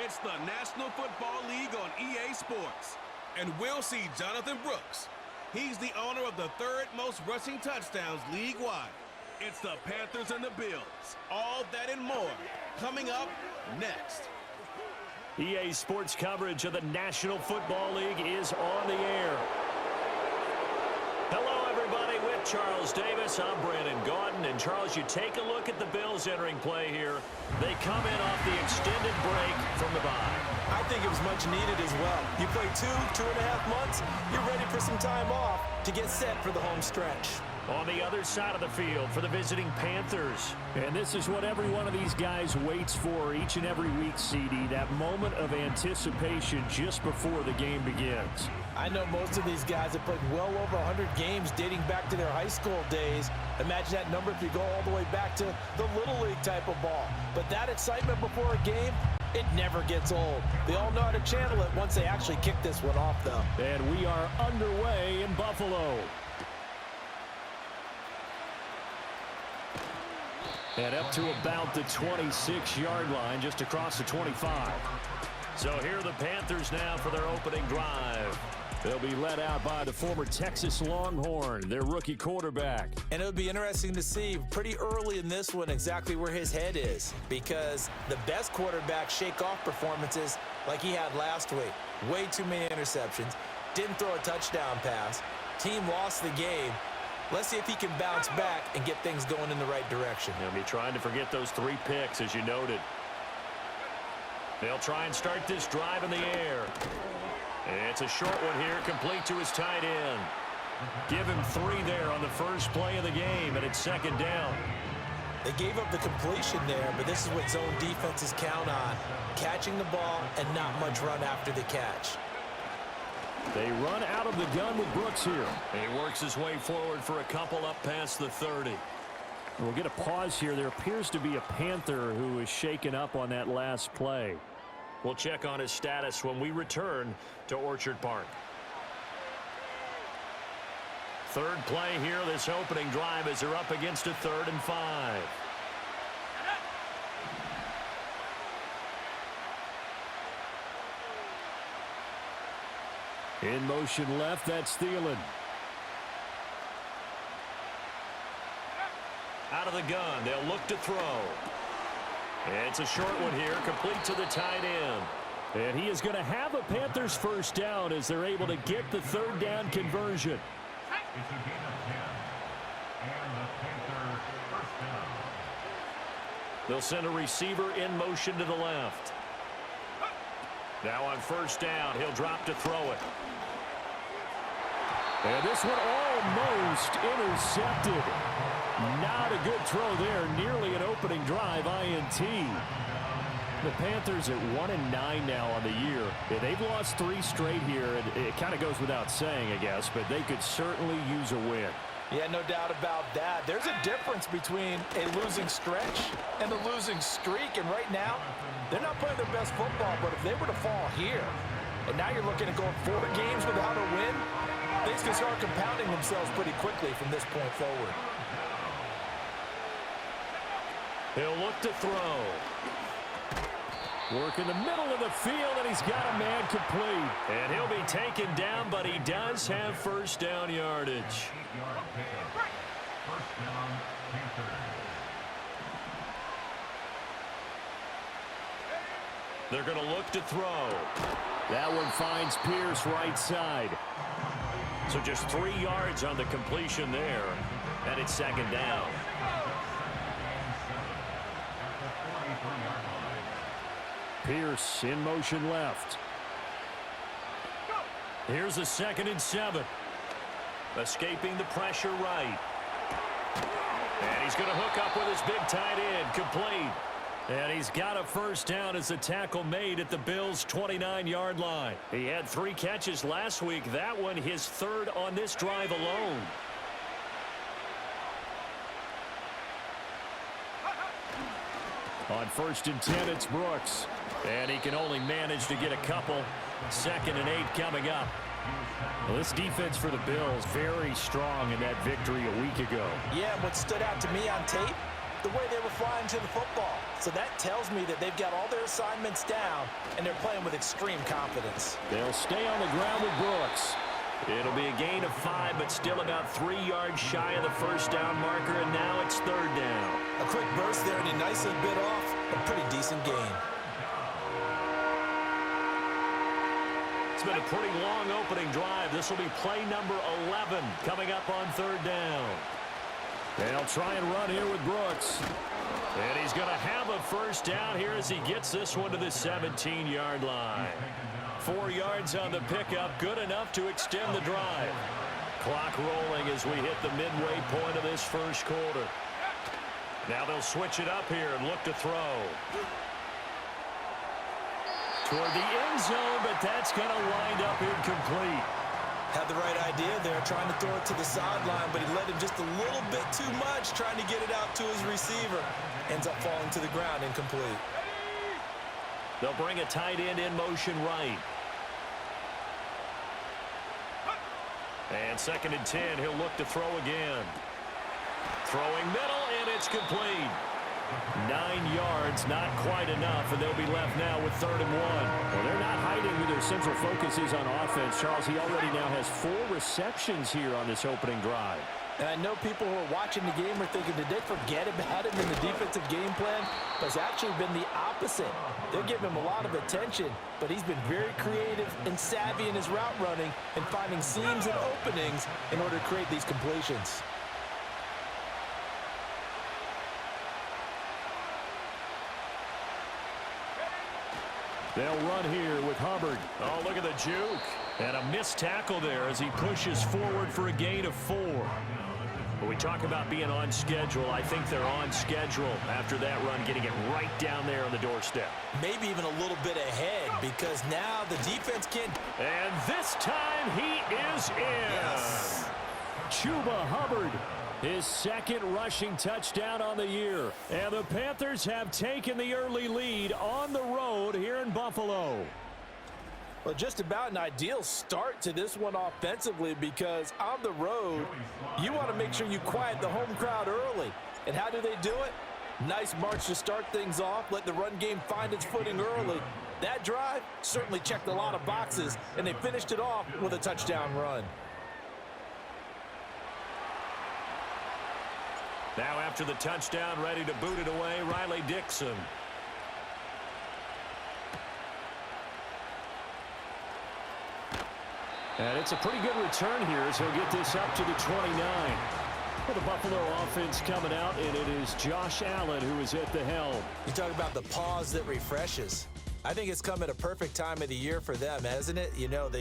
It's the National Football League on EA Sports. And we'll see Jonathan Brooks. He's the owner of the third most rushing touchdowns league-wide. It's the Panthers and the Bills. All that and more coming up next. EA Sports coverage of the National Football League is on the air. Hello, everybody. With Charles Davis, I'm Brandon Gaudin. And, Charles, you take a look at the Bills entering play here. They come in off the extended break from the bye. I think it was much needed as well. You play 2.5 months, you're ready for some time off to get set for the home stretch. On the other side of the field for the visiting Panthers. And this is what every one of these guys waits for each and every week, CD, that moment of anticipation just before the game begins. I know most of these guys have played well over 100 games dating back to their high school days. Imagine that number if you go all the way back to the Little League type of ball. But that excitement before a game, it never gets old. They all know how to channel it once they actually kick this one off, though. And we are underway in Buffalo. And up to about the 26-yard line, just across the 25. So here are the Panthers now for their opening drive. They'll be led out by the former Texas Longhorn, their rookie quarterback. And it'll be interesting to see pretty early in this one exactly where his head is, because the best quarterbacks shake off performances like he had last week. Way too many interceptions. Didn't throw a touchdown pass. Team lost the game. Let's see if he can bounce back and get things going in the right direction. He'll be trying to forget those 3 picks, as you noted. They'll try and start this drive in the air. It's a short one here, complete to his tight end. Give him 3 there on the first play of the game, and it's second down. They gave up the completion there, but this is what zone defenses count on. Catching the ball and not much run after the catch. They run out of the gun with Brooks here. He works his way forward for a couple up past the 30. We'll get a pause here. There appears to be a Panther who is shaken up on that last play. We'll check on his status when we return to Orchard Park. Third play here, this opening drive, as they're up against a 3rd and 5. In motion left, that's Thielen. Out of the gun, they'll look to throw. It's a short one here, complete to the tight end. And he is going to have a Panthers first down as they're able to get the 3rd down conversion. They'll send a receiver in motion to the left. Now on first down, he'll drop to throw it. And this one almost intercepted. Not a good throw there. Nearly an opening drive INT. The Panthers at 1-9 now on the year. Yeah, they've lost 3 straight here. And it kind of goes without saying, I guess, but they could certainly use a win. Yeah, no doubt about that. There's a difference between a losing stretch and a losing streak. And right now, they're not playing their best football, but if they were to fall here, and now you're looking at going 4 games without a win, things can start compounding themselves pretty quickly from this point forward. He'll look to throw. Work in the middle of the field, and he's got a man complete. And he'll be taken down, but he does have first down yardage. They're going to look to throw. That one finds Pierce right side. So just 3 yards on the completion there, and it's second down. Pierce in motion left. Here's a 2nd and 7. Escaping the pressure right. And he's going to hook up with his big tight end, complete. And he's got a first down as the tackle made at the Bills' 29-yard line. He had 3 catches last week. That one his 3rd on this drive alone. On 1st and 10, it's Brooks. And he can only manage to get a couple. 2nd and 8 coming up. Well, this defense for the Bills, very strong in that victory a week ago. Yeah, what stood out to me on tape, the way they were flying to the football. So that tells me that they've got all their assignments down, and they're playing with extreme confidence. They'll stay on the ground with Brooks. It'll be a gain of 5, but still about 3 yards shy of the first down marker, and now it's third down. A quick burst there, and he nicely bit off a pretty decent gain. It's been a pretty long opening drive. This will be play number 11 coming up on third down. They'll try and run here with Brooks. And he's going to have a first down here as he gets this one to the 17-yard line. 4 yards on the pickup, good enough to extend the drive. Clock rolling as we hit the midway point of this first quarter. Now they'll switch it up here and look to throw. Toward the end zone, but that's going to wind up incomplete. Had the right idea there, trying to throw it to the sideline, but he let him just a little bit too much, trying to get it out to his receiver. Ends up falling to the ground, incomplete. They'll bring a tight end in motion right. And 2nd and 10, he'll look to throw again. Throwing middle, and it's complete. 9 yards, not quite enough, and they'll be left now with 3rd and 1. Well, they're not hiding who their central focus is on offense. Charles, he already now has 4 receptions here on this opening drive. And I know people who are watching the game are thinking, did they forget about him in the defensive game plan? But it's actually been the opposite. They're giving him a lot of attention, but he's been very creative and savvy in his route running and finding seams and openings in order to create these completions. They'll run here with Hubbard. Oh, look at the juke. And a missed tackle there as he pushes forward for a gain of 4. When we talk about being on schedule, I think they're on schedule after that run, getting it right down there on the doorstep. Maybe even a little bit ahead, because now the defense can... And this time he is in. Yes. Chuba Hubbard, his 2nd rushing touchdown on the year. And the Panthers have taken the early lead on the road here in Buffalo. Well, just about an ideal start to this one offensively, because on the road, you want to make sure you quiet the home crowd early. And how do they do it? Nice march to start things off, let the run game find its footing early. That drive certainly checked a lot of boxes, and they finished it off with a touchdown run. Now after the touchdown, ready to boot it away, Riley Dixon. And it's a pretty good return here as he'll get this up to the 29. Well, the Buffalo offense coming out, and it is Josh Allen who is at the helm. You talk about the pause that refreshes. I think it's come at a perfect time of the year for them, hasn't it? You know,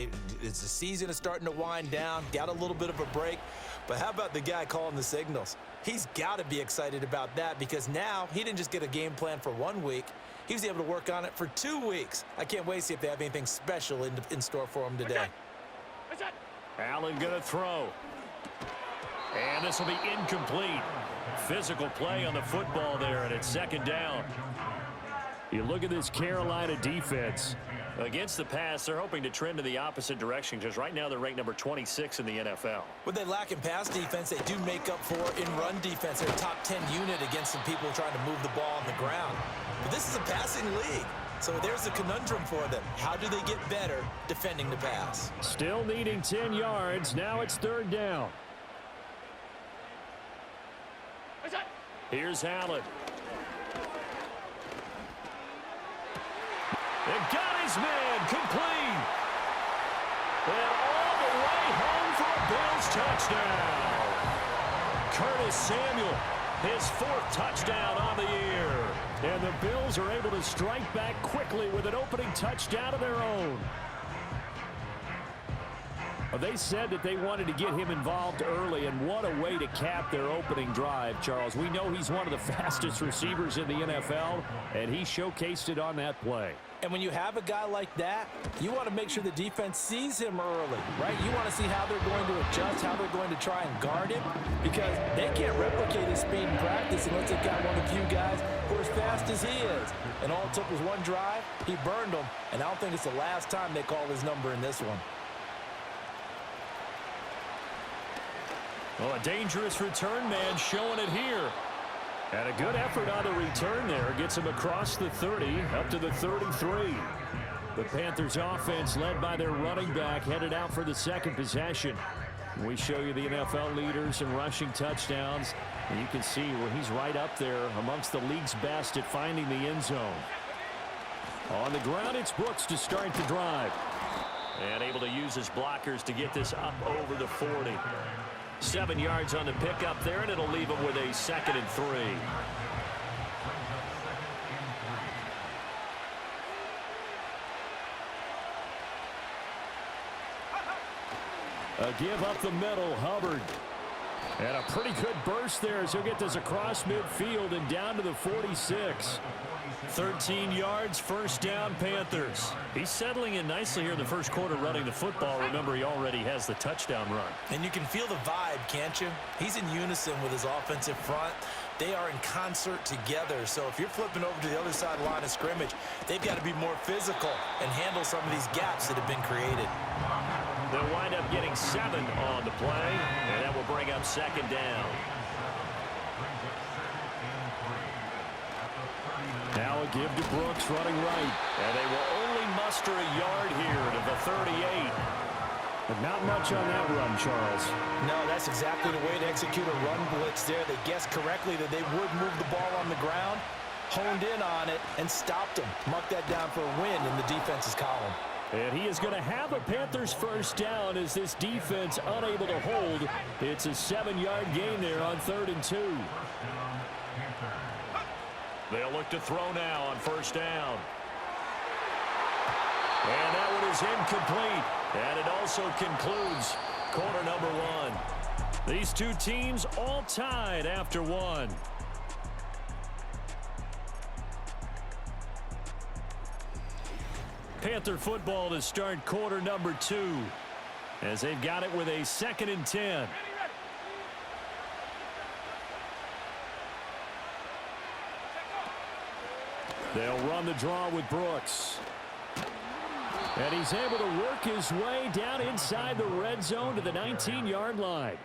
it's the season is starting to wind down, got a little bit of a break. But how about the guy calling the signals? He's got to be excited about that, because now he didn't just get a game plan for 1 week. He was able to work on it for 2 weeks. I can't wait to see if they have anything special in store for him today. Allen going to throw. And this will be incomplete. Physical play on the football there, and it's 2nd down. You look at this Carolina defense. Against the pass, they're hoping to trend in the opposite direction, because right now they're ranked number 26 in the NFL. What they lack in pass defense, they do make up for in run defense. They're a top 10 unit against some people trying to move the ball on the ground. But this is a passing league. So there's a conundrum for them. How do they get better defending the pass? Still needing 10 yards. Now it's 3rd down. Here's Allen. They got his man complete. And all the way home for a Bills touchdown. Curtis Samuel, his 4th touchdown on the year. And the Bills are able to strike back quickly with an opening touchdown of their own. Well, they said that they wanted to get him involved early, and what a way to cap their opening drive, Charles. We know he's one of the fastest receivers in the NFL, and he showcased it on that play. And when you have a guy like that, you want to make sure the defense sees him early, right? You want to see how they're going to adjust, how they're going to try and guard him, because they can't replicate his speed in practice unless they've got one of the few guys who are as fast as he is. And all it took was one drive. He burned them, and I don't think it's the last time they call his number in this one. Well, a dangerous return man showing it here. And a good effort on the return there. Gets him across the 30, up to the 33. The Panthers offense led by their running back headed out for the second possession. We show you the NFL leaders in rushing touchdowns. And you can see where he's right up there amongst the league's best at finding the end zone. On the ground, it's Brooks to start the drive. And able to use his blockers to get this up over the 40. 7 yards on the pickup there, and it'll leave him with a 2nd and 3. A give up the middle, Hubbard. And a pretty good burst there as he'll get this across midfield and down to the 46. 13 yards, first down, Panthers. He's settling in nicely here in the first quarter running the football. Remember, he already has the touchdown run. And you can feel the vibe, can't you? He's in unison with his offensive front. They are in concert together. So if you're flipping over to the other side of the line of scrimmage, they've got to be more physical and handle some of these gaps that have been created. They'll wind up getting 7 on the play, and that will bring up 2nd down. Now a give to Brooks running right. And they will only muster a yard here to the 38. But not much on that run, Charles. No, that's exactly the way to execute a run blitz there. They guessed correctly that they would move the ball on the ground, honed in on it, and stopped them. Marked that down for a win in the defense's column. And he is going to have a Panthers first down as this defense unable to hold. It's a 7-yard gain there on 3rd and 2. They'll look to throw now on first down. And that one is incomplete. And it also concludes quarter number 1. These two teams all tied after 1. Panther football to start quarter number 2 as they've got it with a 2nd and 10. They'll run the draw with Brooks. And he's able to work his way down inside the red zone to the 19-yard line.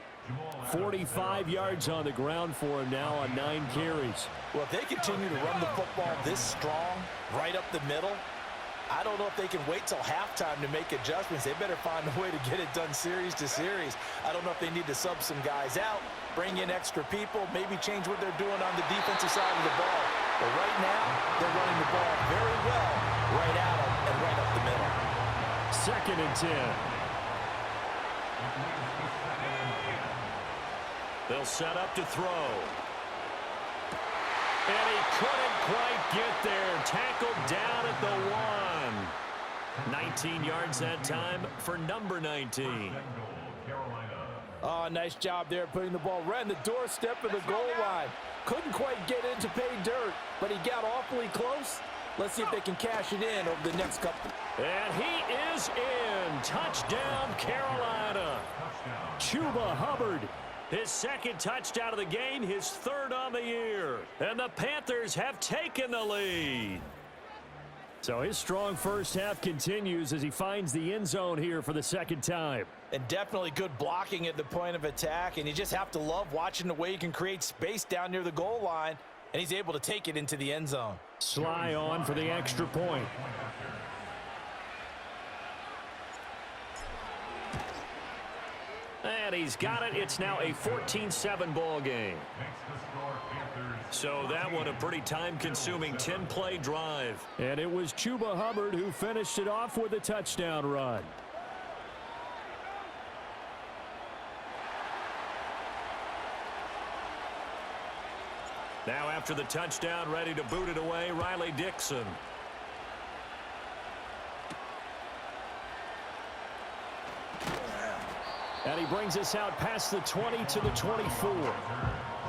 45 yards on the ground for him now on 9 carries. Well, if they continue to run the football this strong, right up the middle, I don't know if they can wait till halftime to make adjustments. They better find a way to get it done series to series. I don't know if they need to sub some guys out, bring in extra people, maybe change what they're doing on the defensive side of the ball. But right now, they're running the ball very well right at them and right up the middle. 2nd and 10. They'll set up to throw. And he couldn't quite get there. Tackled down at the 1. 19 yards that time for number 19. Oh, nice job there putting the ball right on the doorstep of the goal line. Couldn't quite get in to pay dirt, but he got awfully close. Let's see if they can cash it in over the next couple. And he is in. Touchdown, Carolina. Chuba Hubbard. His 2nd touchdown of the game, his 3rd on the year. And the Panthers have taken the lead. So his strong first half continues as he finds the end zone here for the 2nd time. And definitely good blocking at the point of attack. And you just have to love watching the way he can create space down near the goal line. And he's able to take it into the end zone. Sly on for the extra point. And he's got it. It's now a 14-7 ball game. So that one a pretty time-consuming 10-play drive. And it was Chuba Hubbard who finished it off with a touchdown run. Now after the touchdown, ready to boot it away, Riley Dixon. And he brings us out past the 20 to the 24.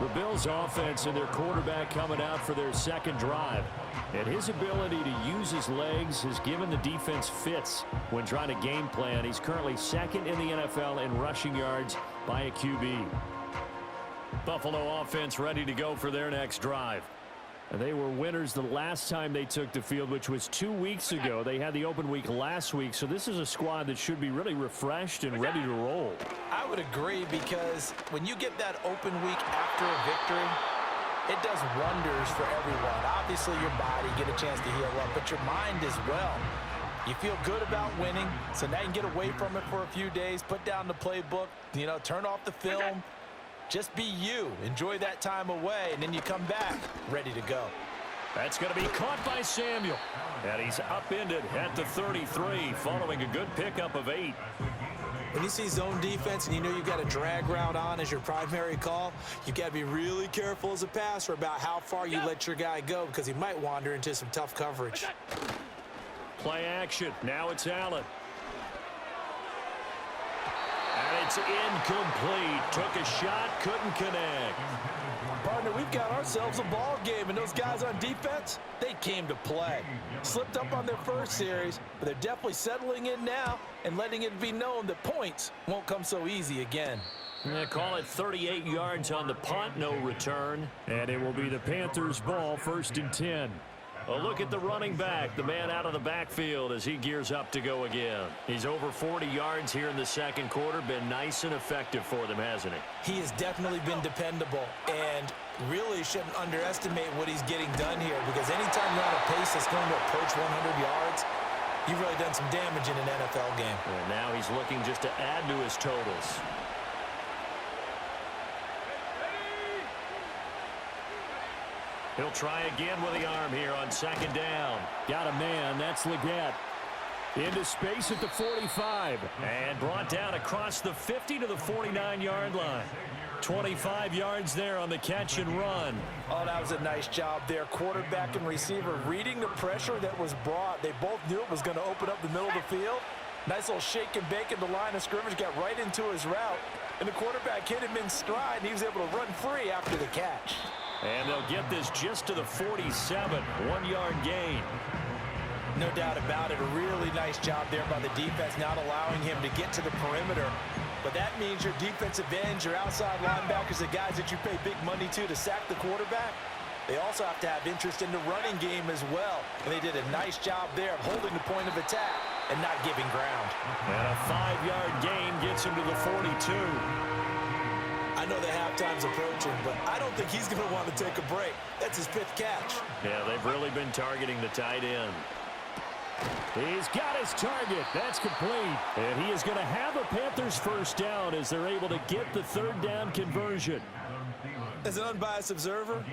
The Bills offense and their quarterback coming out for their 2nd drive. And his ability to use his legs has given the defense fits when trying to game plan. He's currently 2nd in the NFL in rushing yards by a QB. Buffalo offense ready to go for their next drive. And they were winners the last time they took the field, which was 2 weeks ago. They had the open week last week, so this is a squad that should be really refreshed and ready to roll. I would agree, because when you get that open week after a victory, It does wonders for everyone. Obviously, your body, get a chance to heal up, but your mind as well. You feel good about winning, so now you can get away from it for a few days, put down the playbook, turn off the film. Just be you. Enjoy that time away, and then you come back ready to go. That's going to be caught by Samuel. And he's upended at the 33 following a good pickup of 8. When you see zone defense and you know you've got a drag route on as your primary call, you've got to be really careful as a passer about how far you let your guy go because he might wander into some tough coverage. Play action. Now it's Allen. And it's incomplete. Took a shot, couldn't connect. Partner, we've got ourselves a ball game, and those guys on defense, they came to play. Slipped up on their first series, but they're definitely settling in now and letting it be known that points won't come so easy again. They call it 38 yards on the punt, no return. And it will be the Panthers' ball, 1st and 10. A look at the running back, the man out of the backfield as he gears up to go again. He's over 40 yards here in the second quarter. Been nice and effective for them, hasn't he? He has definitely been dependable and really shouldn't underestimate what he's getting done here because anytime you're on a pace that's going to approach 100 yards, you've really done some damage in an NFL game. And now he's looking just to add to his totals. He'll try again with the arm here on 2nd down. Got a man. That's Leggett. Into space at the 45. And brought down across the 50 to the 49-yard line. 25 yards there on the catch and run. Oh, that was a nice job there. Quarterback and receiver reading the pressure that was brought. They both knew it was going to open up the middle of the field. Nice little shake and bake in the line of scrimmage. Got right into his route. And the quarterback hit him in stride, and he was able to run free after the catch. And they'll get this just to the 47, 1-yard gain. No doubt about it. A really nice job there by the defense, not allowing him to get to the perimeter. But that means your defensive ends, your outside linebackers, the guys that you pay big money to sack the quarterback, they also have to have interest in the running game as well. And they did a nice job there of holding the point of attack and not giving ground. And a 5-yard gain gets him to the 42. I know the halftime's approaching, but I don't think he's going to want to take a break. That's his 5th catch. Yeah, they've really been targeting the tight end. He's got his target. That's complete. And he is going to have a Panthers 1st down as they're able to get the 3rd down conversion. As an unbiased observer,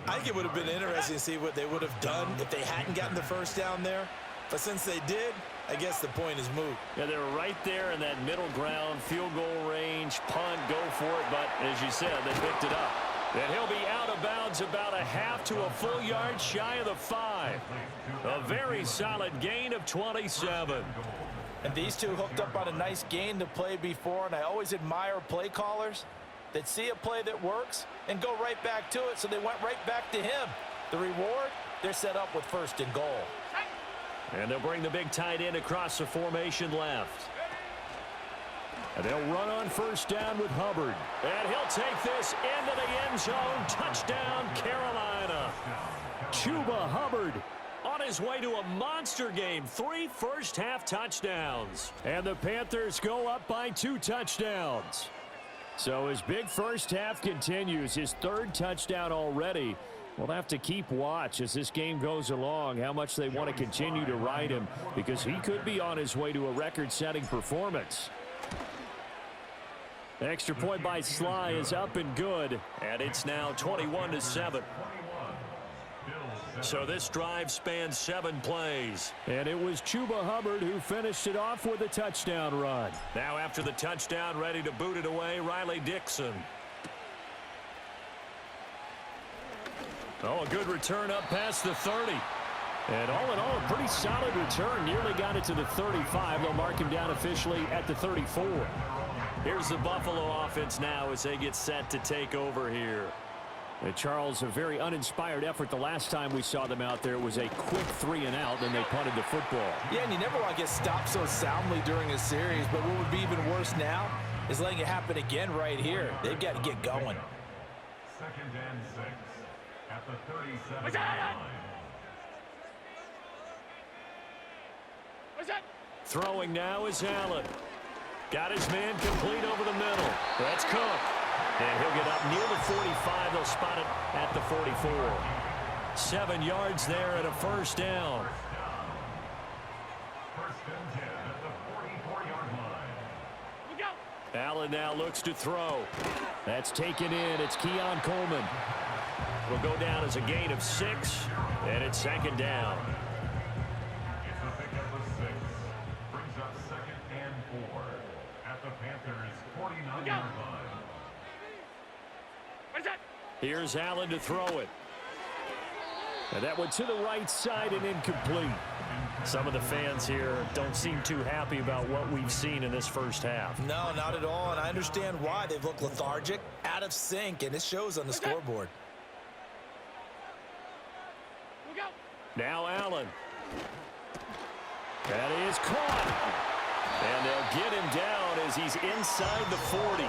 I think it would have been interesting to see what they would have done if they hadn't gotten the 1st down there. But since they did, I guess the point is moot. Yeah, they were right there in that middle ground, field goal range, punt, go for it. But as you said, they picked it up. And he'll be out of bounds about a half to a full yard shy of the 5. A very solid gain of 27. And these two hooked up on a nice gain to play before, and I always admire play callers that see a play that works and go right back to it, so they went right back to him. The reward, they're set up with 1st and goal. And they'll bring the big tight end across the formation left. And they'll run on 1st down with Hubbard. And he'll take this into the end zone. Touchdown, Carolina. Chuba Hubbard on his way to a monster game. 3 first-half touchdowns. And the Panthers go up by 2 touchdowns. So his big first half continues. His 3rd touchdown already. We'll have to keep watch as this game goes along, how much they want to continue to ride him, because he could be on his way to a record-setting performance. The extra point by Sly is up and good. And it's now 21-7. So this drive spans 7 plays. And it was Chuba Hubbard who finished it off with a touchdown run. Now after the touchdown, ready to boot it away, Riley Dixon. Oh, a good return up past the 30. And all in all, a pretty solid return. Nearly got it to the 35. They'll mark him down officially at the 34. Here's the Buffalo offense now as they get set to take over here. And Charles, a very uninspired effort. The last time we saw them out there, it was a quick 3-and-out, then they punted the football. Yeah, and you never want to get stopped so soundly during a series, but what would be even worse now is letting it happen again right here. They've got to get going. 2nd and 6 at the 37 line. Throwing now is Allen. Got his man complete over the middle. That's Cook. And he'll get up near the 45. They'll spot it at the 44. 7 yards there and a first down. First and 10 at the 44-yard line. Allen now looks to throw. That's taken in. It's Keon Coleman. Will go down as a gain of 6, and it's second down. It's a pickup of 6. Brings up 2nd and 4 at the Panthers' 49-yard line. Here's Allen to throw it. And that went to the right side and incomplete. Some of the fans here don't seem too happy about what we've seen in this first half. No, not at all, and I understand why. They've looked lethargic, out of sync, and it shows on the scoreboard. Now Allen. That is caught. And they'll get him down as he's inside the 40.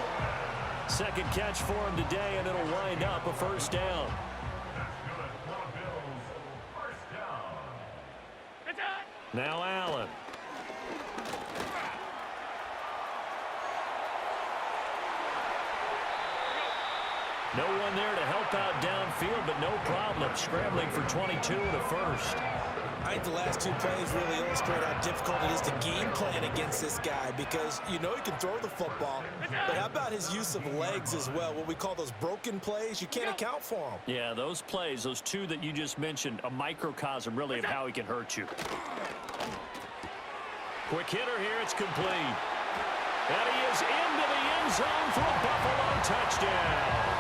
Second catch for him today, and it'll wind up a first down. Now Allen. No one there to help out downfield, but no problem scrambling for 22 and a first. I think the last 2 plays really illustrate how difficult it is to game plan against this guy because you know he can throw the football, but how about his use of legs as well? What we call those broken plays, you can't account for them. Yeah, those plays, those 2 that you just mentioned, a microcosm really of how he can hurt you. Quick hitter here, it's complete. And he is into the end zone for a Buffalo touchdown.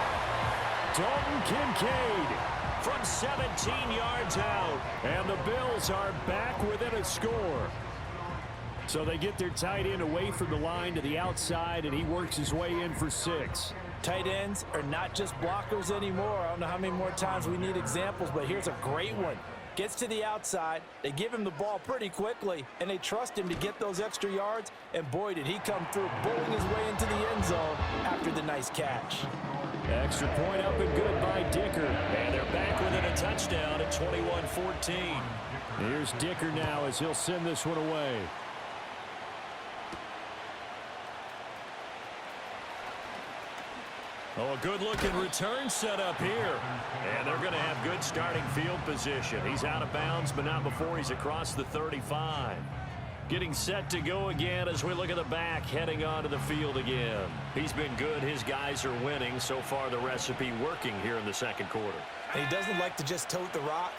Dalton Kincaid from 17 yards out. And the Bills are back within a score. So they get their tight end away from the line to the outside, and he works his way in for 6. Tight ends are not just blockers anymore. I don't know how many more times we need examples, but here's a great one. Gets to the outside, they give him the ball pretty quickly, and they trust him to get those extra yards, and boy, did he come through, bowling his way into the end zone after the nice catch. Extra point up and good by Dicker. And they're back within a touchdown at 21-14. Here's Dicker now as he'll send this one away. Oh, a good-looking return set up here. And they're going to have good starting field position. He's out of bounds, but not before he's across the 35. Getting set to go again as we look at the back, heading onto the field again. He's been good. His guys are winning. So far, the recipe working here in the second quarter. And he doesn't like to just tote the rock.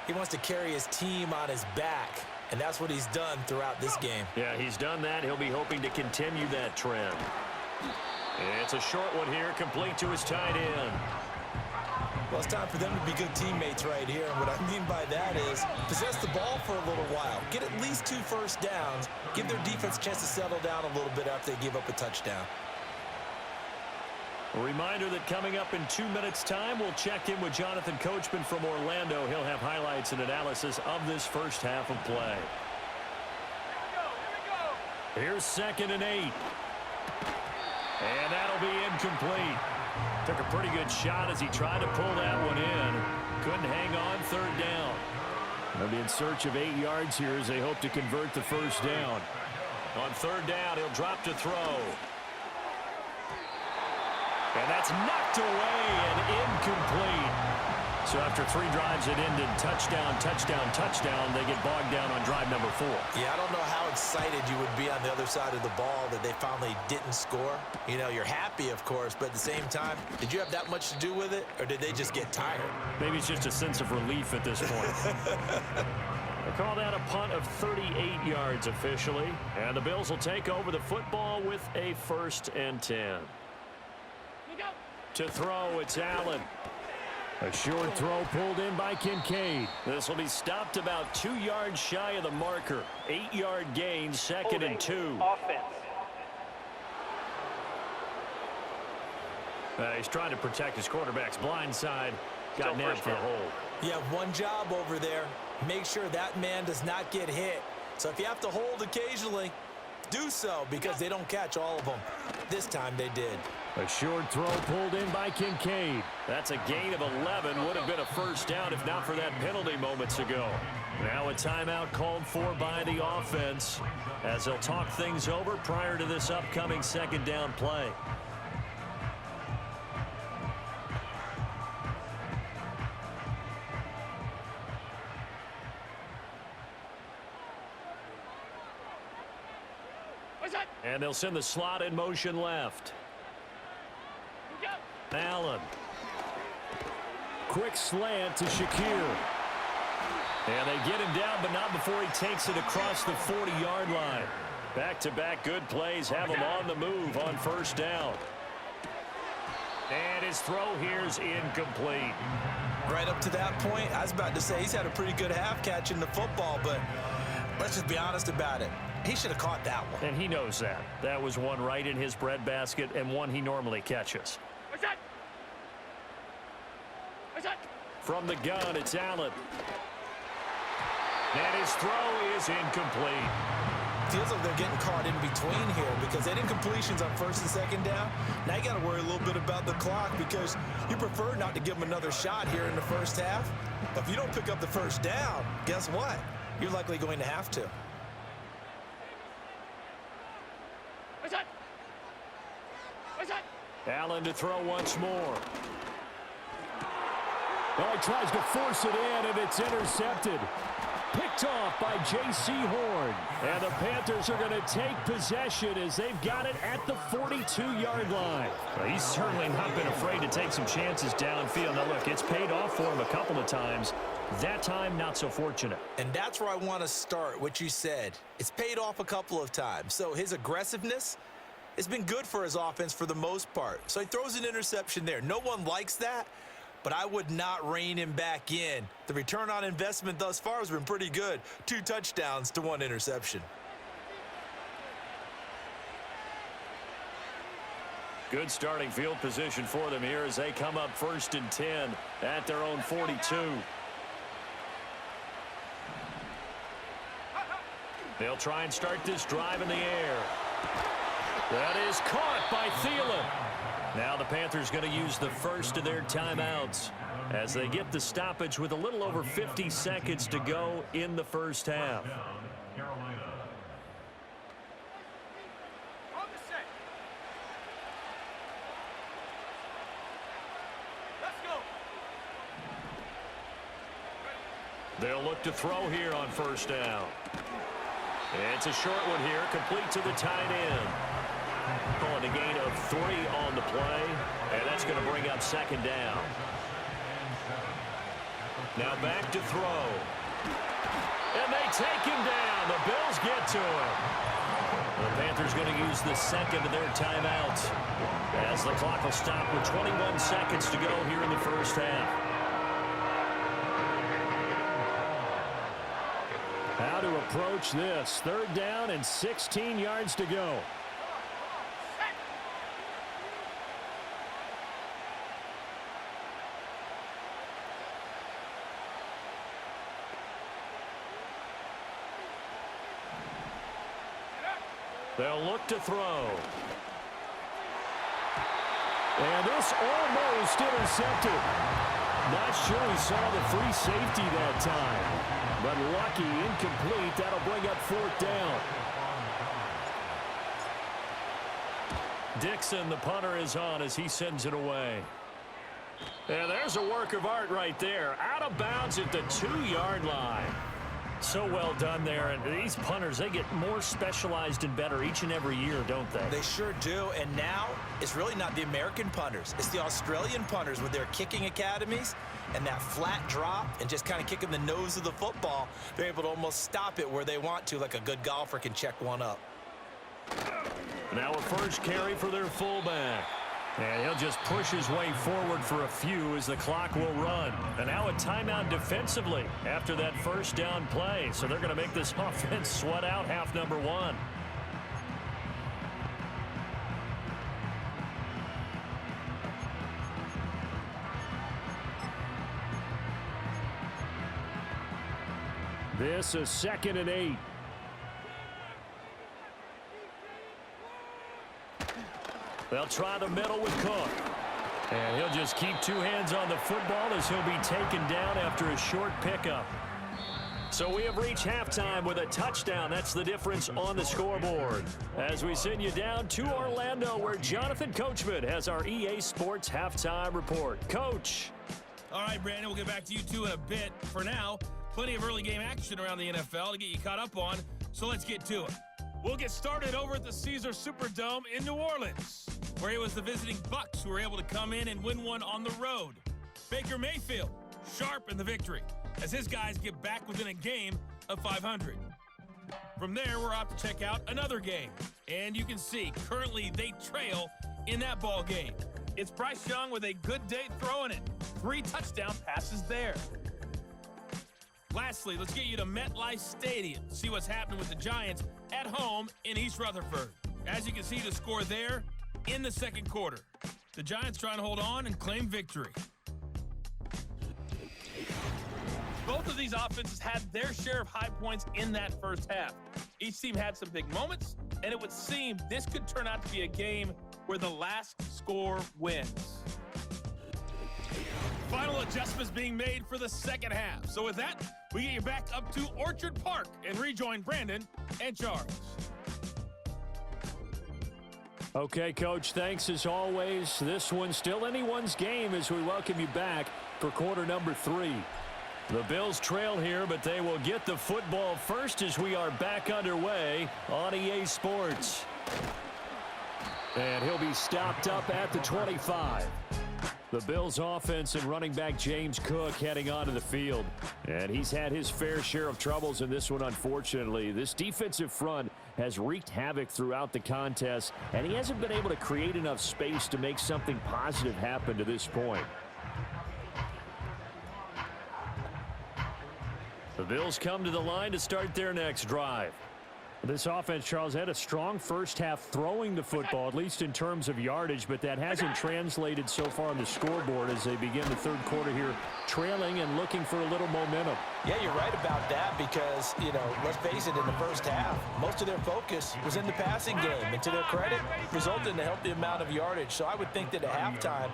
He wants to carry his team on his back, and that's what he's done throughout this game. Yeah, he's done that. He'll be hoping to continue that trend. It's a short one here, complete to his tight end. Well, it's time for them to be good teammates right here. And what I mean by that is possess the ball for a little while. Get at least 2 first downs. Give their defense a chance to settle down a little bit after they give up a touchdown. A reminder that coming up in 2 minutes' time, we'll check in with Jonathan Coachman from Orlando. He'll have highlights and analysis of this first half of play. Here's 2nd and 8. And that'll be incomplete. Took a pretty good shot as he tried to pull that one in. Couldn't hang on, 3rd down. They'll be in search of 8 yards here as they hope to convert the first down. On 3rd down, he'll drop to throw. And that's knocked away and incomplete. So after 3 drives that ended touchdown, touchdown, touchdown, they get bogged down on drive number 4. Yeah, I don't know how excited you would be on the other side of the ball that they finally didn't score. You know, you're happy, of course, but at the same time, did you have that much to do with it, or did they just get tired? Maybe it's just a sense of relief at this point. They call that a punt of 38 yards officially, and the Bills will take over the football with a 1st and 10. To throw, it's Allen. A short throw pulled in by Kincaid. This will be stopped about 2 yards shy of the marker. 8-yard gain, 2nd and 2. He's trying to protect his quarterback's blind side. Got nabbed for the hold. You have one job over there. Make sure that man does not get hit. So if you have to hold occasionally, do so because they don't catch all of them. This time they did. A short throw pulled in by Kincaid. That's a gain of 11. Would have been a first down if not for that penalty moments ago. Now a timeout called for by the offense as they'll talk things over prior to this upcoming 2nd down play. And they'll send the slot in motion left. Allen. Quick slant to Shakir. And they get him down, but not before he takes it across the 40-yard line. Back-to-back good plays have him on the move on first down. And his throw here's incomplete. Right up to that point, I was about to say he's had a pretty good half catching the football, but let's just be honest about it. He should have caught that one. And he knows that. That was one right in his breadbasket and one he normally catches. From the gun, it's Allen. And his throw is incomplete. Feels like they're getting caught in between here because they didn't completions on first and second down. Now you got to worry a little bit about the clock because you prefer not to give them another shot here in the first half. But if you don't pick up the first down, guess what? You're likely going to have to. Allen to throw once more. Well, he tries to force it in, and it's intercepted. Picked off by J.C. Horn. And the Panthers are going to take possession as they've got it at the 42-yard line. Well, he's certainly not been afraid to take some chances downfield. Now, look, it's paid off for him a couple of times. That time, not so fortunate. And that's where I want to start, what you said. It's paid off a couple of times. So his aggressiveness has been good for his offense for the most part. So he throws an interception there. No one likes that, but I would not rein him back in. The return on investment thus far has been pretty good. 2 touchdowns to 1 interception. Good starting field position for them here as they come up 1st and 10 at their own 42. They'll try and start this drive in the air. That is caught by Thielen. Now the Panthers going to use the first of their timeouts as they get the stoppage with a little over 50 seconds to go in the first half. They'll look to throw here on first down. It's a short one here, complete to the tight end. Calling a gain of 3 on the play, and that's going to bring up 2nd down. Now back to throw. And they take him down. The Bills get to him. The Panthers going to use the second of their timeouts as the clock will stop with 21 seconds to go here in the first half. How to approach this. 3rd down and 16 yards to go. They'll look to throw. And this almost intercepted. Not sure he saw the free safety that time. But lucky, incomplete. That'll bring up 4th down. Dixon, the punter, is on as he sends it away. And there's a work of art right there. Out of bounds at the 2-yard line. So well done there. And these punters, they get more specialized and better each and every year, don't they? They sure do. And now it's really not the American punters. It's the Australian punters with their kicking academies and that flat drop and just kind of kicking the nose of the football. They're able to almost stop it where they want to, like a good golfer can check one up. Now a first carry for their fullback. And he'll just push his way forward for a few as the clock will run. And now a timeout defensively after that first down play. So they're going to make this offense sweat out half number 1. This is 2nd and 8. They'll try the middle with Cook. And he'll just keep 2 hands on the football as he'll be taken down after a short pickup. So we have reached halftime with a touchdown. That's the difference on the scoreboard. As we send you down to Orlando, where Jonathan Coachman has our EA Sports halftime report. Coach. All right, Brandon, we'll get back to you two in a bit. For now, plenty of early game action around the NFL to get you caught up on, so let's get to it. We'll get started over at the Caesars Superdome in New Orleans, where it was the visiting Bucs who were able to come in and win one on the road. Baker Mayfield, sharp in the victory, as his guys get back within a game of 500. From there, we're off to check out another game. And you can see, currently they trail in that ball game. It's Bryce Young with a good day throwing it. 3 touchdown passes there. Lastly, let's get you to MetLife Stadium. See what's happening with the Giants at home in East Rutherford. As you can see, the score there in the second quarter. The Giants trying to hold on and claim victory. Both of these offenses had their share of high points in that first half. Each team had some big moments, and it would seem this could turn out to be a game where the last score wins. Final adjustments being made for the second half. So with that, we get you back up to Orchard Park and rejoin Brandon and Charles. Okay, Coach, thanks as always. This one's still anyone's game as we welcome you back for quarter number 3. The Bills trail here, but they will get the football first as we are back underway on EA Sports. And he'll be stopped up at the 25. The Bills offense and running back James Cook heading onto the field. And he's had his fair share of troubles in this one, unfortunately. This defensive front has wreaked havoc throughout the contest, and he hasn't been able to create enough space to make something positive happen to this point. The Bills come to the line to start their next drive. This offense, Charles, had a strong first half throwing the football, at least in terms of yardage, but that hasn't translated so far on the scoreboard as they begin the third quarter here, trailing and looking for a little momentum. Yeah, you're right about that because, let's face it, in the first half, most of their focus was in the passing game. And to their credit, resulted in a healthy amount of yardage. So I would think that at halftime,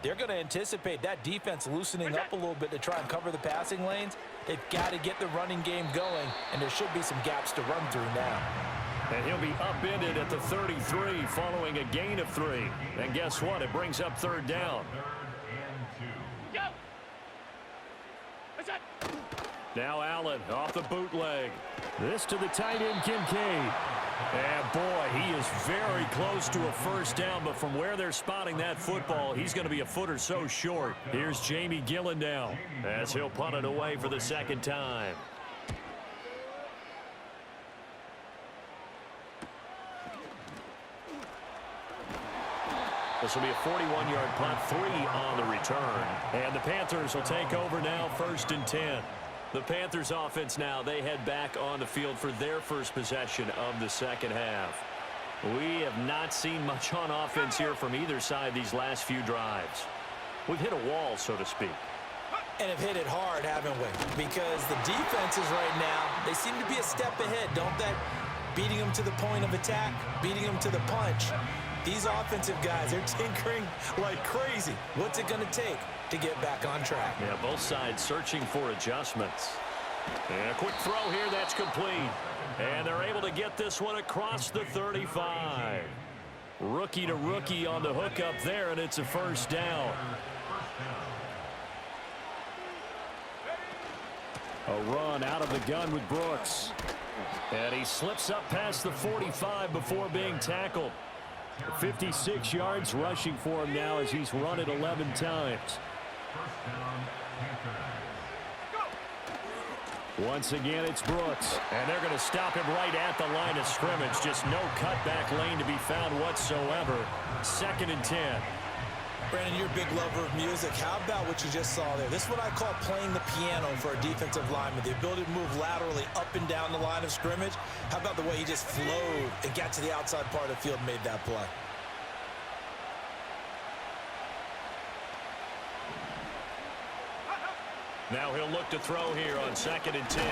they're going to anticipate that defense loosening up a little bit to try and cover the passing lanes. They've got to get the running game going, and there should be some gaps to run through now. And he'll be upended at the 33 following a gain of 3. And guess what? It brings up third down. Now Allen off the bootleg. This to the tight end, Kincaid. And boy, he is very close to a first down, but from where they're spotting that football, he's going to be a foot or so short. Here's Jamie Gillen now as he'll punt it away for the second time. This will be a 41-yard punt, 3 on the return. And the Panthers will take over now, 1st and 10. The Panthers offense now, they head back on the field for their first possession of the second half. We have not seen much on offense here from either side these last few drives. We've hit a wall, so to speak. And have hit it hard, haven't we? Because the defenses right now, they seem to be a step ahead, don't they? Beating them to the point of attack, beating them to the punch. These offensive guys, they're tinkering like crazy. What's it going to take to get back on track? Yeah, both sides searching for adjustments. And a quick throw here, that's complete. And they're able to get this one across the 35. Rookie to rookie on the hook up there, and it's a first down. A run out of the gun with Brooks. And he slips up past the 45 before being tackled. 56 yards rushing for him now as he's run it 11 times. Once again, it's Brooks. And they're going to stop him right at the line of scrimmage. Just no cutback lane to be found whatsoever. 2nd and 10. Brandon, you're a big lover of music. How about what you just saw there? This is what I call playing the piano for a defensive lineman. The ability to move laterally up and down the line of scrimmage. How about the way he just flowed and got to the outside part of the field and made that play? Now he'll look to throw here on 2nd and 10.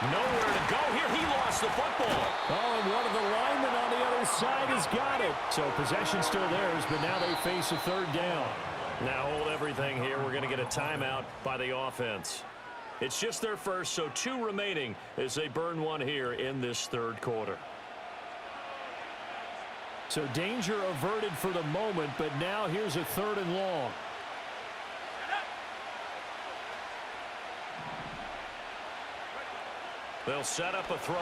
Nowhere to go here. He lost the football. Oh, and one of the linemen on the other side has got it. So possession still theirs, but now they face a third down. Now hold everything here. We're going to get a timeout by the offense. It's just their first, so 2 remaining as they burn one here in this third quarter. So danger averted for the moment, but now here's a 3rd and long. They'll set up a throw.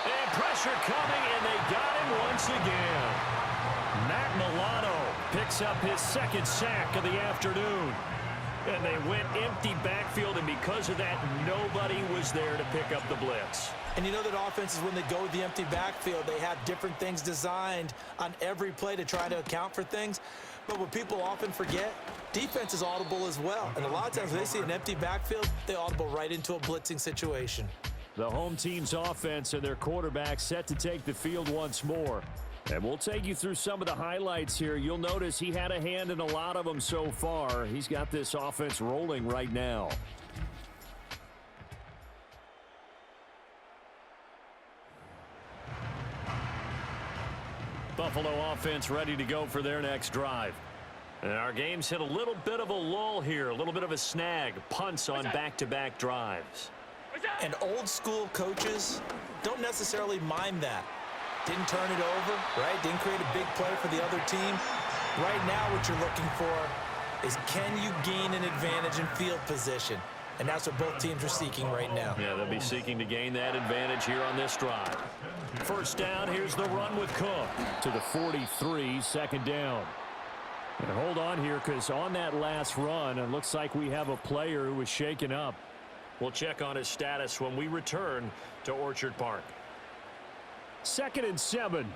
And pressure coming, and they got him once again. Matt Milano picks up his second sack of the afternoon. And they went empty backfield, and because of that, nobody was there to pick up the blitz. And you know that offenses, when they go with the empty backfield, they have different things designed on every play to try to account for things. But what people often forget, defense is audible as well. And a lot of times when they see an empty backfield, they audible right into a blitzing situation. The home team's offense and their quarterback set to take the field once more. And we'll take you through some of the highlights here. You'll notice he had a hand in a lot of them so far. He's got this offense rolling right now. Buffalo offense ready to go for their next drive. And our game's hit a little bit of a lull here, a little bit of a snag. Punts on back-to-back drives. And old school coaches don't necessarily mind that. Didn't turn it over, right? Didn't create a big play for the other team. Right now what you're looking for is, can you gain an advantage in field position? And that's what both teams are seeking right now. Yeah, they'll be seeking to gain that advantage here on this drive. First down, here's the run with Cook. To the 43, second down. And hold on here, because on that last run, it looks like we have a player who was shaken up. We'll check on his status when we return to Orchard Park. 2nd and 7.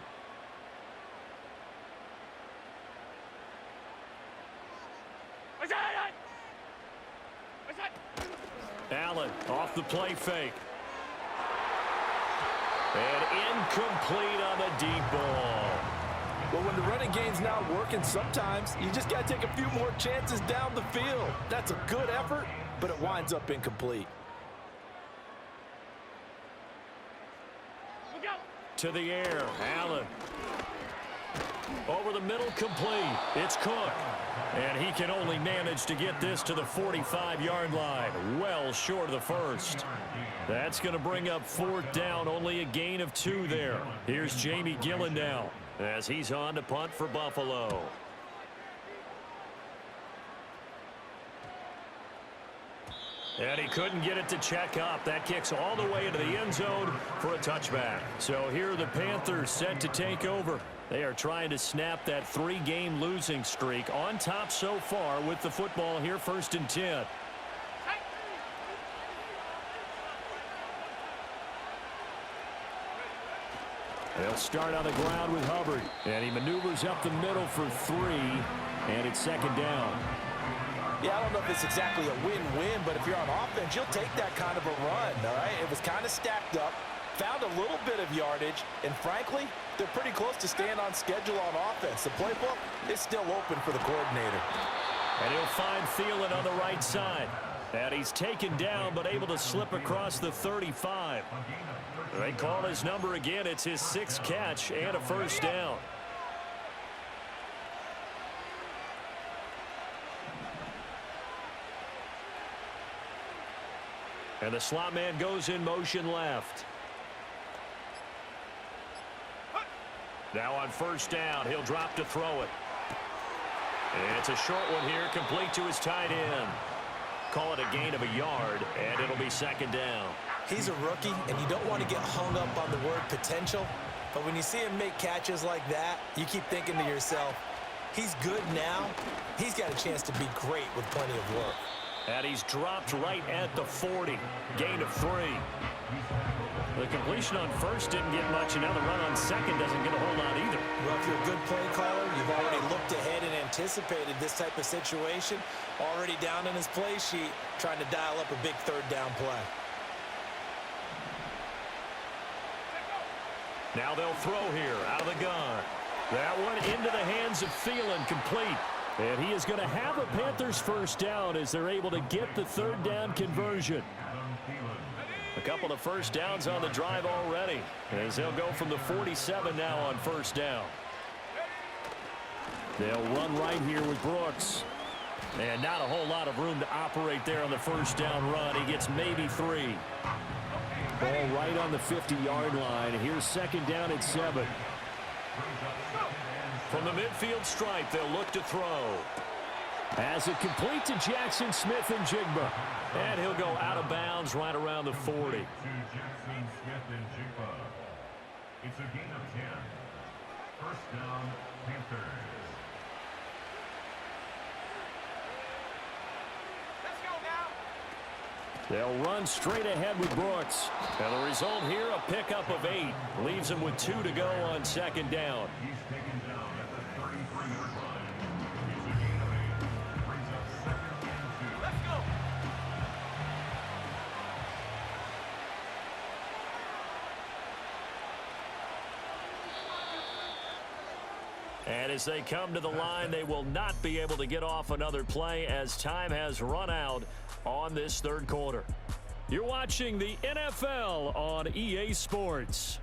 Allen off the play fake. And incomplete on the deep ball. Well, when the running game's not working, sometimes you just got to take a few more chances down the field. That's a good effort, but it winds up incomplete. To the air, Allen. Over the middle, complete. It's Cook. And he can only manage to get this to the 45-yard line. Well short of the first. That's going to bring up 4th down. Only a gain of 2 there. Here's Jamie Gillen now as he's on to punt for Buffalo. And he couldn't get it to check up. That kicks all the way into the end zone for a touchback. So here are the Panthers set to take over. They are trying to snap that 3-game losing streak. On top so far with the football here, 1st and 10. They'll start on the ground with Hubbard. And he maneuvers up the middle for 3. And it's 2nd down. Yeah, I don't know if it's exactly a win-win, but if you're on offense, you'll take that kind of a run, all right? It was kind of stacked up, found a little bit of yardage, and frankly, they're pretty close to staying on schedule on offense. The playbook is still open for the coordinator. And he'll find Thielen on the right side. And he's taken down, but able to slip across the 35. They call his number again. It's his 6th catch and a 1st down. And the slot man goes in motion left. Now on 1st down, he'll drop to throw it. And it's a short one here, complete to his tight end. Call it a gain of a yard, and it'll be 2nd down. He's a rookie, and you don't want to get hung up on the word potential. But when you see him make catches like that, you keep thinking to yourself, he's good now. He's got a chance to be great with plenty of work. And he's dropped right at the 40. Gain of 3. The completion on 1st didn't get much, and now the run on 2nd doesn't get a whole lot either. Well, if you're a good play caller, you've already looked ahead and anticipated this type of situation. Already down in his play sheet, trying to dial up a big 3rd down play. Now they'll throw here out of the gun. That one into the hands of Thielen, complete. And he is going to have a Panthers 1st down as they're able to get the 3rd down conversion. A couple of 1st downs on the drive already, as they'll go from the 47 now on 1st down. They'll run right here with Brooks. And not a whole lot of room to operate there on the 1st down run. He gets maybe 3. Ball right on the 50-yard line. Here's 2nd down at 7. From the midfield stripe, they'll look to throw. As it complete to Jackson Smith and Jigba. And he'll go out of bounds right around the 40. To Jackson Smith and Jigba. It's a gain of 10. First down, Panthers. They'll run straight ahead with Brooks. And the result here, a pickup of 8. Leaves him with 2 to go on second down. He's taken down at the 33-yard line. It's a gain of 8. Brings up second and 2. Let's go. And as they come to the line, they will not be able to get off another play as time has run out on this third quarter. You're watching the NFL on EA Sports.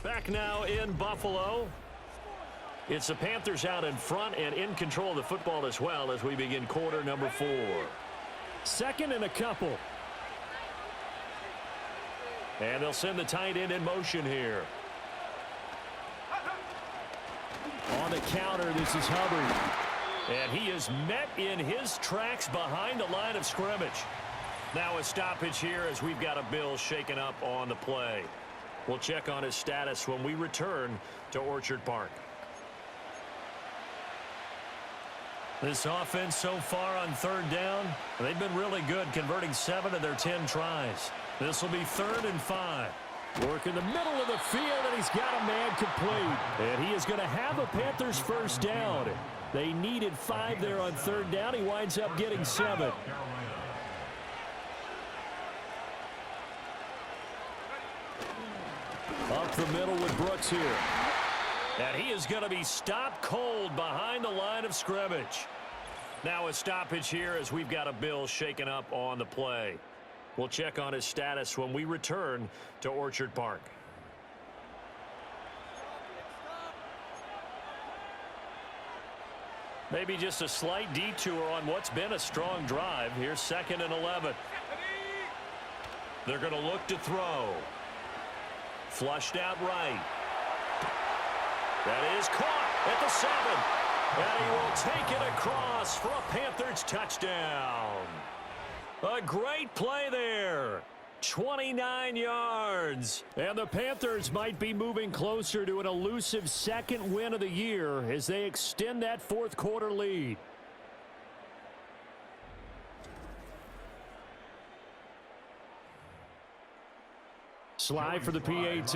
Back now in Buffalo. It's the Panthers out in front and in control of the football as well as we begin quarter number 4. Second and a couple. And they'll send the tight end in motion here. On the counter, this is Hubbard. And he is met in his tracks behind the line of scrimmage. Now a stoppage here as we've got a Bill shaken up on the play. We'll check on his status when we return to Orchard Park. This offense so far on third down, they've been really good, converting 7 of their 10 tries. This will be 3rd and 5. Work in the middle of the field, and he's got a man complete. And he is going to have a Panthers first down. They needed 5 there on third down. He winds up getting 7. Up the middle with Brooks here. And he is going to be stopped cold behind the line of scrimmage. Now a stoppage here as we've got a Bill shaken up on the play. We'll check on his status when we return to Orchard Park. Maybe just a slight detour on what's been a strong drive. Here's 2nd and 11. They're going to look to throw. Flushed out right. That is caught at the 7. And he will take it across for a Panthers touchdown. A great play there. 29 yards. And the Panthers might be moving closer to an elusive second win of the year as they extend that fourth quarter lead. Slide for the PAT.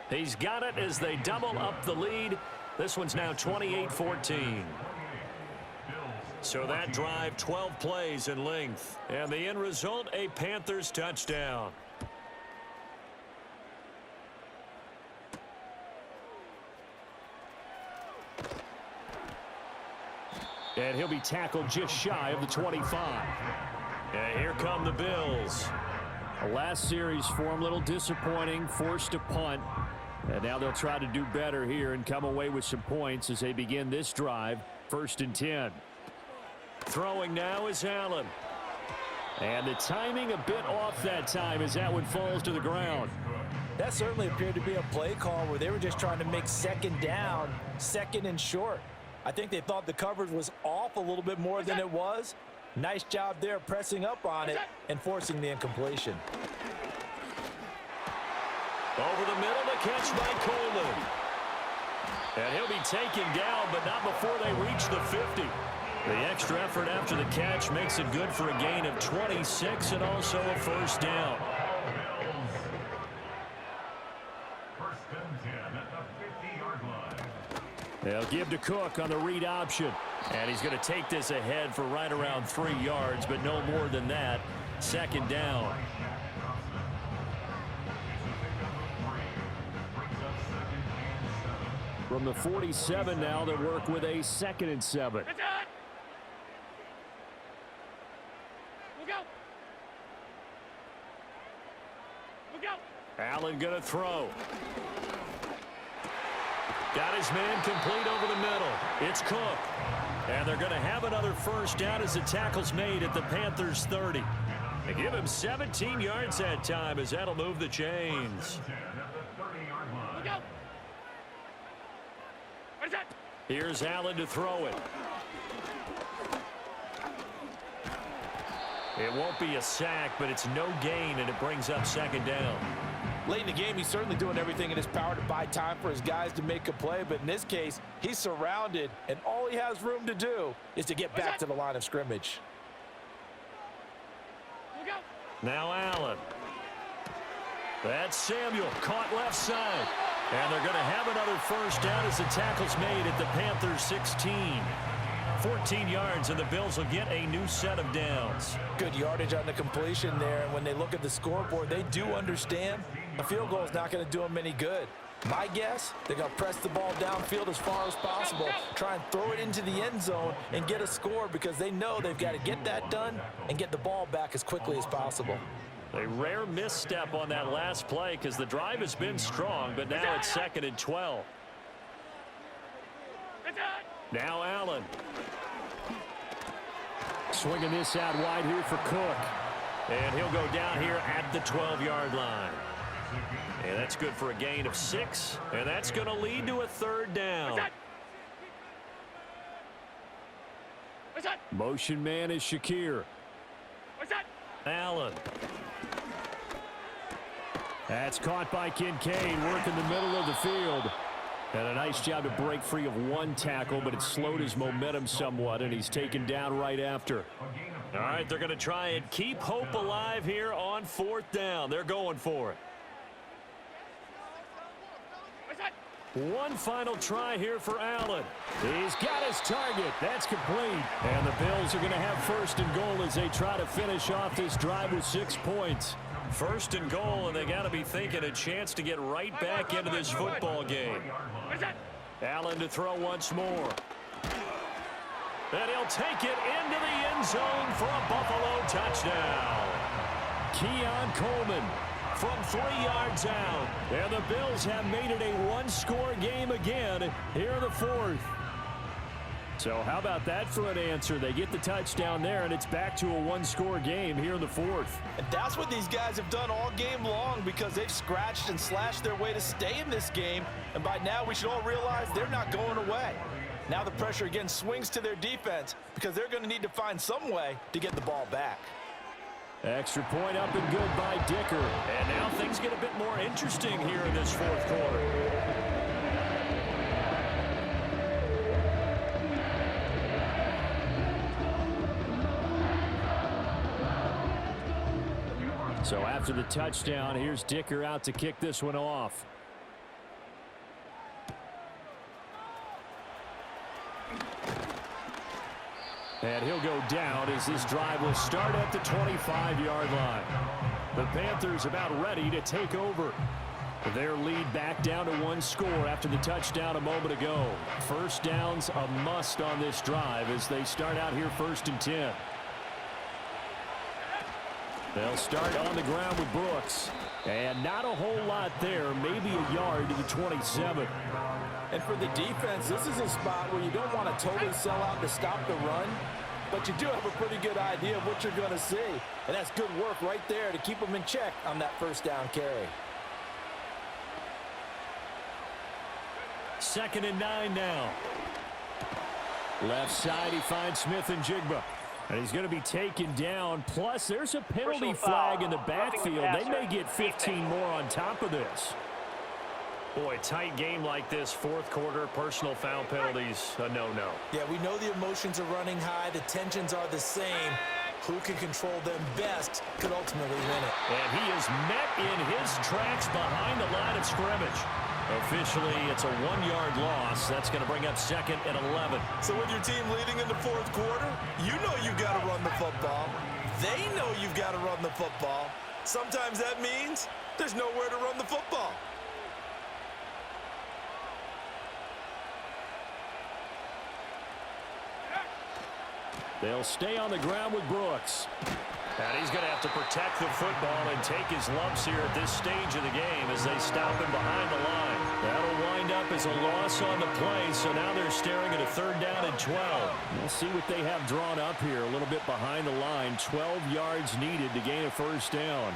He's got it as they double up the lead. This one's now 28-14. So that drive, 12 plays in length. And the end result, a Panthers touchdown. And he'll be tackled just shy of the 25. And here come the Bills. The last series for him, a little disappointing, forced a punt. And now they'll try to do better here and come away with some points as they begin this drive. 1st and 10. Throwing now is Allen. And the timing a bit off that time as that one falls to the ground. That certainly appeared to be a play call where they were just trying to make 2nd down, 2nd and short. I think they thought the coverage was off a little bit more than it was. Nice job there pressing up on it and forcing the incompletion. Over the middle, the catch by Coleman. And he'll be taken down, but not before they reach the 50. The extra effort after the catch makes it good for a gain of 26 and also a first down. First and 10 at the 50-yard line. They'll give to Cook on the read option. And he's going to take this ahead for right around 3 yards, but no more than that. 2nd down. From the 47 now, they work with a 2nd and 7. Allen going to throw. Got his man complete over the middle. It's Cook. And they're going to have another first down as the tackle's made at the Panthers 30. They give him 17 yards that time as that'll move the chains. Here's Allen to throw it. It won't be a sack, but it's no gain, and it brings up second down. Late in the game, he's certainly doing everything in his power to buy time for his guys to make a play, but in this case, he's surrounded, and all he has room to do is to get back to the line of scrimmage. Now Allen. That's Samuel, caught left side. And they're going to have another first down as the tackle's made at the Panthers 16. 14 yards, and the Bills will get a new set of downs. Good yardage on the completion there, and when they look at the scoreboard, they do understand a field goal is not going to do them any good. My guess, they're going to press the ball downfield as far as possible, try and throw it into the end zone and get a score because they know they've got to get that done and get the ball back as quickly as possible. A rare misstep on that last play because the drive has been strong, but now it's 2nd and 12. Now Allen. Swinging this out wide here for Cook. And he'll go down here at the 12-yard line. And that's good for a gain of 6. And that's going to lead to a third down. Motion man is Shakir. Allen. That's caught by Kincaid, working the middle of the field. And a nice job to break free of one tackle, but it slowed his momentum somewhat, and he's taken down right after. All right, they're going to try and keep hope alive here on 4th down. They're going for it. One final try here for Allen. He's got his target. That's complete. And the Bills are going to have 1st and goal as they try to finish off this drive with 6 points. 1st and goal, and they got to be thinking a chance to get right back into this football game. Allen to throw once more. And he'll take it into the end zone for a Buffalo touchdown. Keon Coleman from 3 yards out. And the Bills have made it a one-score game again here in the 4th. So how about that for an answer? They get the touchdown there, and it's back to a one-score game here in the 4th. And that's what these guys have done all game long because they've scratched and slashed their way to stay in this game. And by now, we should all realize they're not going away. Now the pressure again swings to their defense because they're going to need to find some way to get the ball back. Extra point up and good by Dicker. And now things get a bit more interesting here in this 4th quarter. So after the touchdown, here's Dicker out to kick this one off. And he'll go down as this drive will start at the 25-yard line. The Panthers about ready to take over. Their lead back down to 1 score after the touchdown a moment ago. First down's a must on this drive as they start out here 1st and 10. They'll start on the ground with Brooks. And not a whole lot there, maybe a yard to the 27. And for the defense, this is a spot where you don't want to totally sell out to stop the run, but you do have a pretty good idea of what you're going to see. And that's good work right there to keep them in check on that 1st down carry. 2nd and 9 now. Left side, he finds Smith and Jigba. And he's going to be taken down. Plus, there's a penalty flag in the backfield. They may get 15 more on top of this. Boy, tight game like this, 4th quarter, personal foul penalties, a no-no. Yeah, we know the emotions are running high. The tensions are the same. Who can control them best could ultimately win it. And he is met in his tracks behind the line of scrimmage. Officially, it's a 1-yard loss. That's going to bring up 2nd and 11. So with your team leading in the 4th quarter, you know you've got to run the football. They know you've got to run the football. Sometimes that means there's nowhere to run the football. They'll stay on the ground with Brooks. And he's going to have to protect the football and take his lumps here at this stage of the game as they stop him behind the line. That'll wind up as a loss on the play, so now they're staring at a 3rd down and 12. We'll see what they have drawn up here, a little bit behind the line. 12 yards needed to gain a 1st down.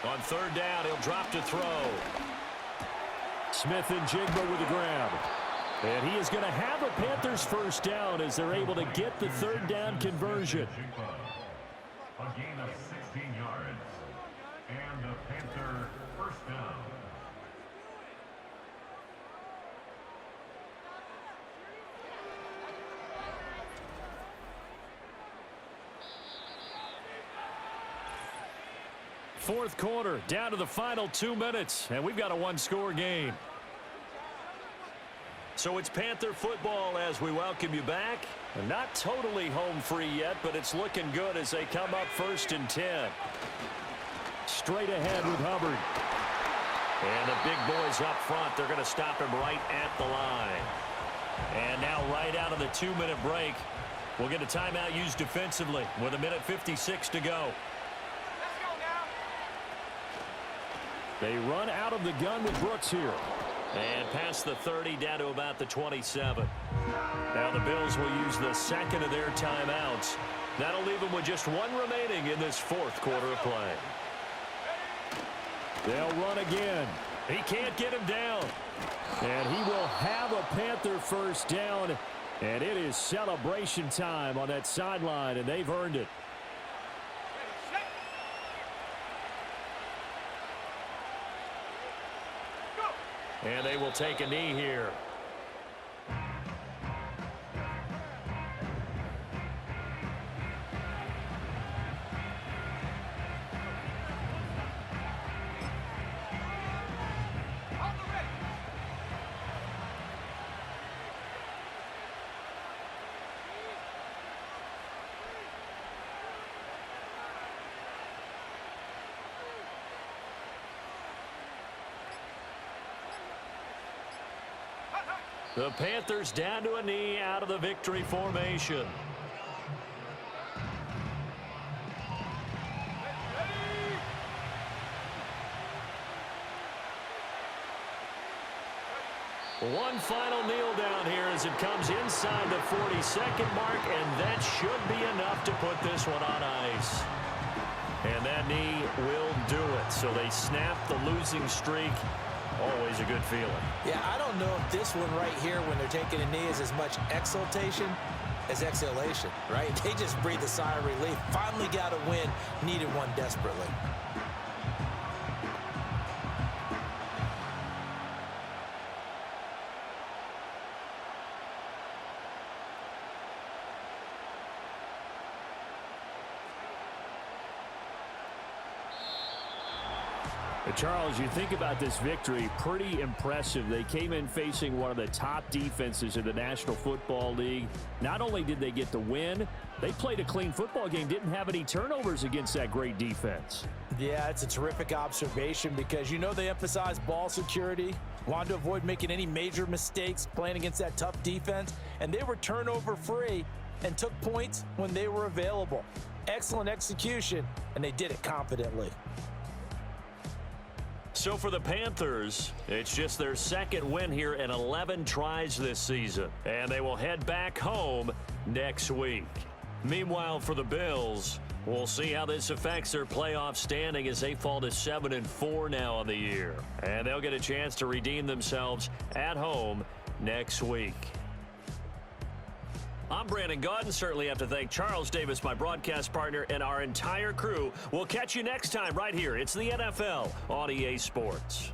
On 3rd down, he'll drop to throw. Smith and Jigba with the grab. And he is going to have a Panthers 1st down as they're able to get the 3rd down conversion. A gain of 16 yards. And the Panther 1st down. Fourth quarter, down to the final 2 minutes, and we've got a 1-score game. So it's Panther football as we welcome you back. Not totally home free yet, but it's looking good as they come up 1st and 10. Straight ahead with Hubbard. And the big boys up front, they're going to stop him right at the line. And now right out of the 2-minute break, we'll get a timeout used defensively with 1:56 to go. They run out of the gun with Brooks here. And past the 30 down to about the 27. Now the Bills will use the 2nd of their timeouts. That'll leave them with just 1 remaining in this 4th quarter of play. They'll run again. He can't get him down. And he will have a Panther 1st down. And it is celebration time on that sideline, and they've earned it. And they will take a knee here. The Panthers down to a knee out of the victory formation. One final kneel down here as it comes inside the 42nd mark, and that should be enough to put this one on ice. And that knee will do it. So they snap the losing streak. Always a good feeling. Yeah, I don't know if this one right here, when they're taking a knee, is as much exultation as exhalation, right? They just breathe a sigh of relief. Finally got a win, needed one desperately. Charles, you think about this victory, pretty impressive. They came in facing one of the top defenses in the National Football League. Not only did they get the win, they played a clean football game, didn't have any turnovers against that great defense. Yeah, it's a terrific observation because you know they emphasize ball security, wanted to avoid making any major mistakes playing against that tough defense, and they were turnover free and took points when they were available. Excellent execution, and they did it confidently. So for the Panthers, it's just their 2nd win here in 11 tries this season. And they will head back home next week. Meanwhile, for the Bills, we'll see how this affects their playoff standing as they fall to 7-4 now on the year. And they'll get a chance to redeem themselves at home next week. I'm Brandon Gaudin. Certainly have to thank Charles Davis, my broadcast partner, and our entire crew. We'll catch you next time right here. It's the NFL on EA Sports.